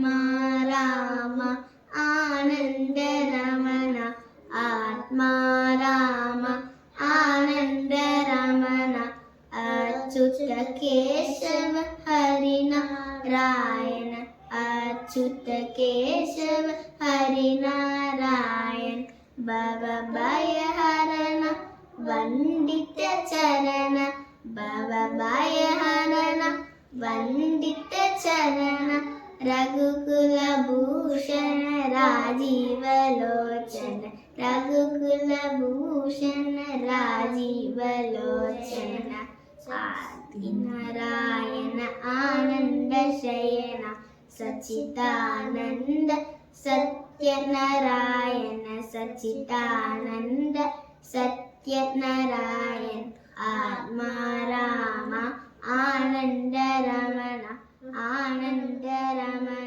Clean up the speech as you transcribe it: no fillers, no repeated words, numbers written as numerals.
ആത്മാരാമ ആനന്ദരമണ ആത്മാരാമ ആനന്ദരമണ Achyuta Keshava Harinarayana Achyuta Keshava Harinarayan ഭവഭയഹരണ Vandita ചരണ ഭവഭയഹരണ Vandita ചരണ രഘുകുലഭൂഷണ Rajivalochana രഘുകുലഭൂഷണ Rajivalochana Adinarayana ആനന്ദശയന Sachidananda Satyanarayana Sachidananda Satyanarayan ആത്മാരാമ ആനന്ദരമണ ആനന്ദരമണ